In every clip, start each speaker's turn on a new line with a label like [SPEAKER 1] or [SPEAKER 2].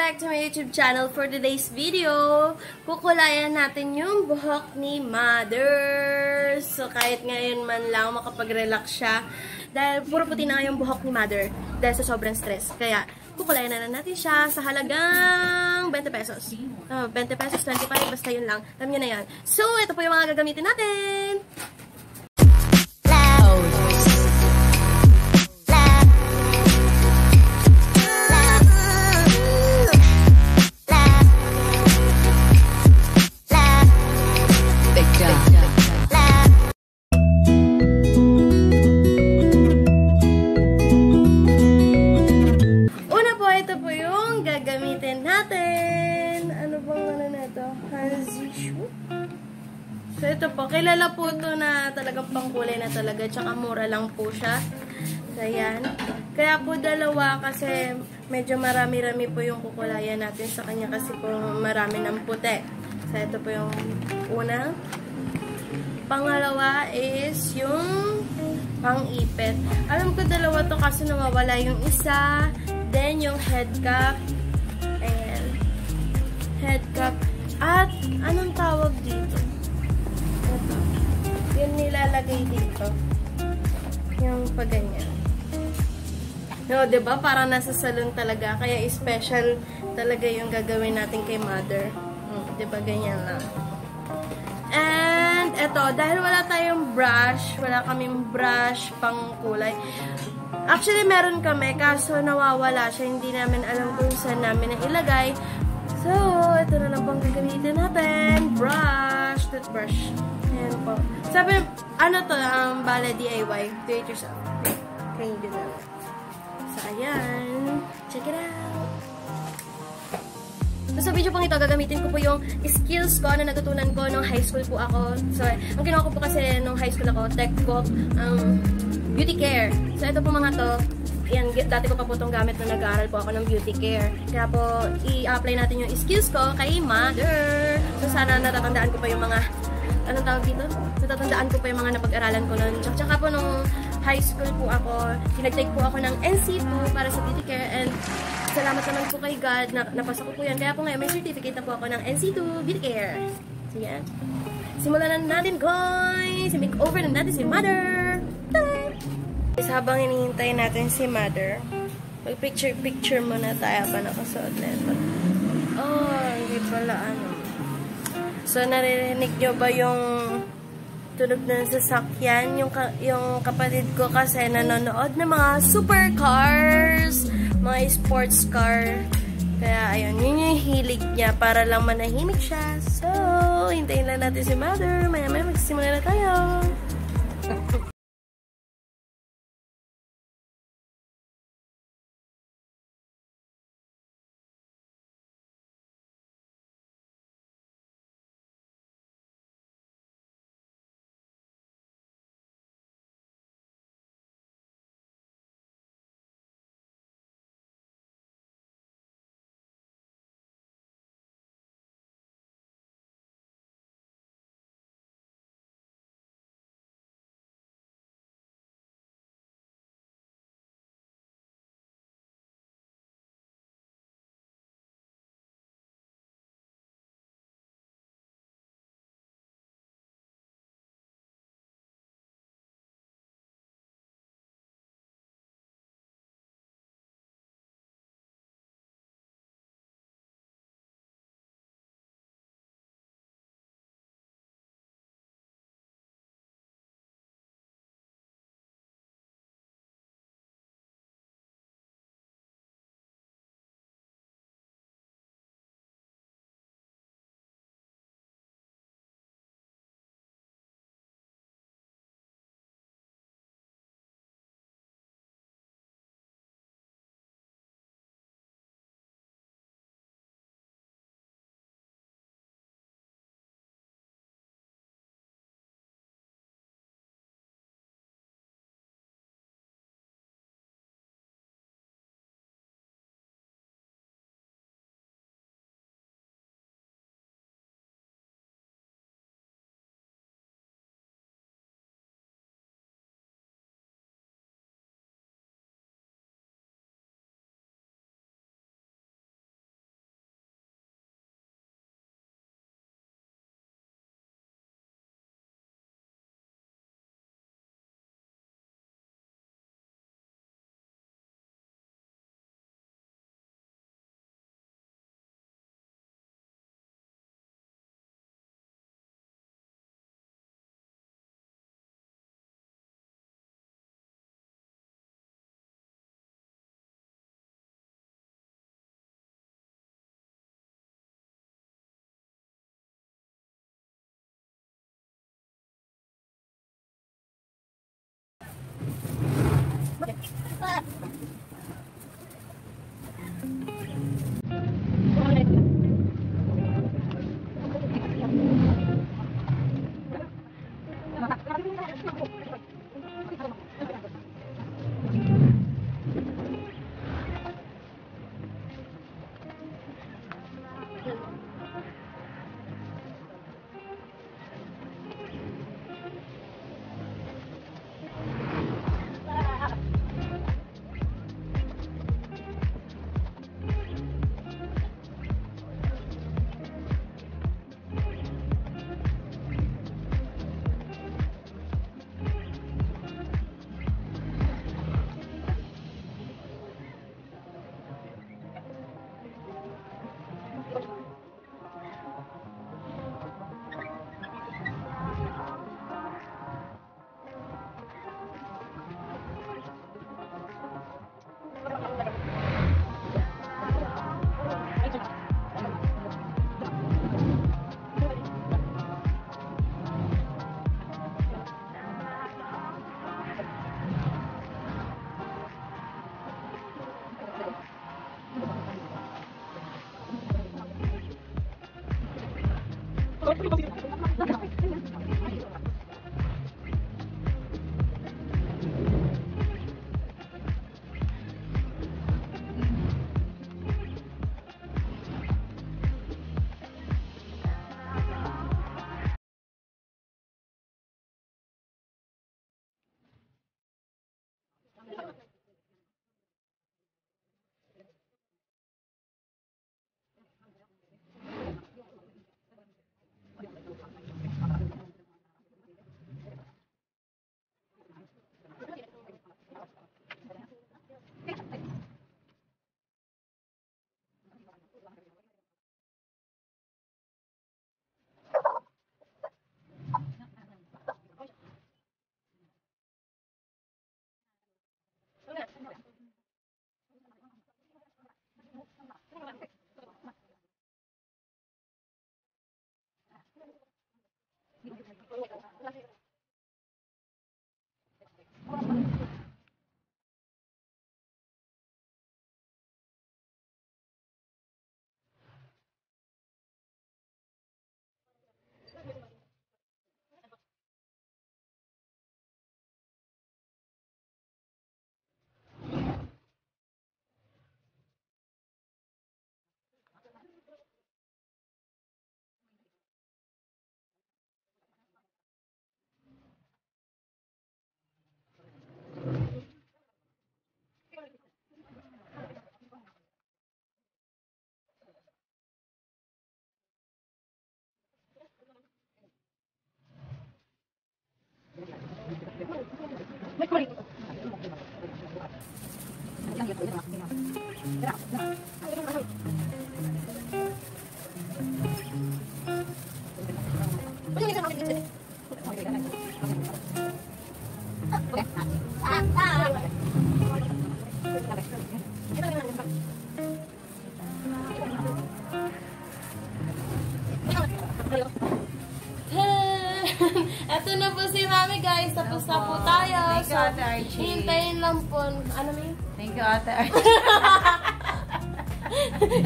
[SPEAKER 1] back to my YouTube channel. For today's video, kukulayan natin yung buhok ni Mother. So, kahit ngayon man lang makapag-relax siya. Dahil puro puti na yung buhok ni Mother. Dahil sa sobrang stress. Kaya, kukulayan na natin siya sa halagang 20 pesos. 20 pesos, 25, basta yun lang. Alam nyo na yan. So, ito po yung mga gagamitin natin. Gagamitin natin. Ano bang ano na ito? Hanzi shoe. So, ito po. Kilala po ito na talagang pangkulay na talaga. Tsaka mura lang po siya. So, ayan. Kaya po dalawa kasi medyo marami-rami po yung kukulayan natin sa kanya kasi po marami ng puti. So, ito po yung una. Pangalawa is yung pang-ipit. Alam ko dalawa to kasi nawawala yung isa. Then, yung head cap. Ayan. Head cap. At, anong tawag dito? Ito. Yung nilalagay dito. Yung paganyan. No, diba? Parang nasa salon talaga. Kaya special talaga yung gagawin natin kay Mother. Diba? Ganyan lang. And, ito. Dahil wala tayong brush, wala kaming brush pang kulay. Actually, meron kami, kaso nawawala siya. Hindi namin alam kung saan namin na ilagay. So, ito na lang pang gagamitin natin. Brush, toothbrush. Ayan po. Sabi, ano to, bale DIY. Do it yourself. Can you do that? So, ayan. Check it out. So, sa video pong ito, gagamitin ko po yung skills ko na natutunan ko nung high school po ako. So, ang ginawa ko po kasi nung high school ako, tech ko, beauty care. So, ito po mga to, yan, dati ko pa po itong gamit na nag-aaral po ako ng beauty care. Kaya po, i-apply natin yung skills ko kay Mother. So, sana natatandaan ko pa yung mga, anong tawag dito? Natatandaan ko pa yung mga napag-aralan ko nun. Tsaka po nung high school po ako, pinag-take po ako ng NC2 para sa beauty care. And, salamat naman po kay God, napasa ko po yan. Kaya po ngayon, may certificate na po ako ng NC2 beauty care. So, yan. Simulan na natin, guys! I-makeover na natin si Mother! Habang hinihintay natin si Mother, mag-picture muna tayo pa nakasuot na ito. Oh, hindi pala ano. So, naririnig nyo ba yung tunog ng sasakyan? Yung kapatid ko kasi nanonood ng mga supercars, mga sports car. Kaya, ayun, yun yung hilig niya para lang manahimik siya. So, hintayin lang natin si Mother. Maya-maya magsisimula na tayo. Eto na po si Mami guys. Tapos na po tayo.
[SPEAKER 2] Thank you, Ate Archie.
[SPEAKER 1] Hintayin lang po. Ano may?
[SPEAKER 2] Thank you, Ate Archie.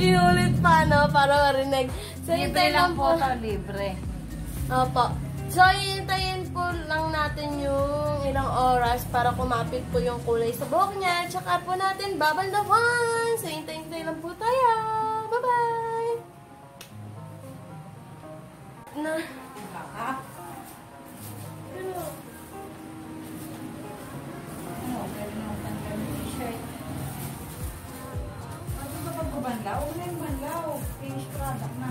[SPEAKER 1] Inulit pa, no? Para marinig. So,
[SPEAKER 2] Libre
[SPEAKER 1] hintayin
[SPEAKER 2] lang
[SPEAKER 1] lang
[SPEAKER 2] po
[SPEAKER 1] po.
[SPEAKER 2] ito, libre.
[SPEAKER 1] Opo. So, hintayin po lang natin yung ilang oras para kumapit po yung kulay sa buhok niya. Tsaka po natin babandawan. So, hintayin lang po tayo. Bye-bye! Na.
[SPEAKER 2] Banlaw, una yung banlaw. Finish product na.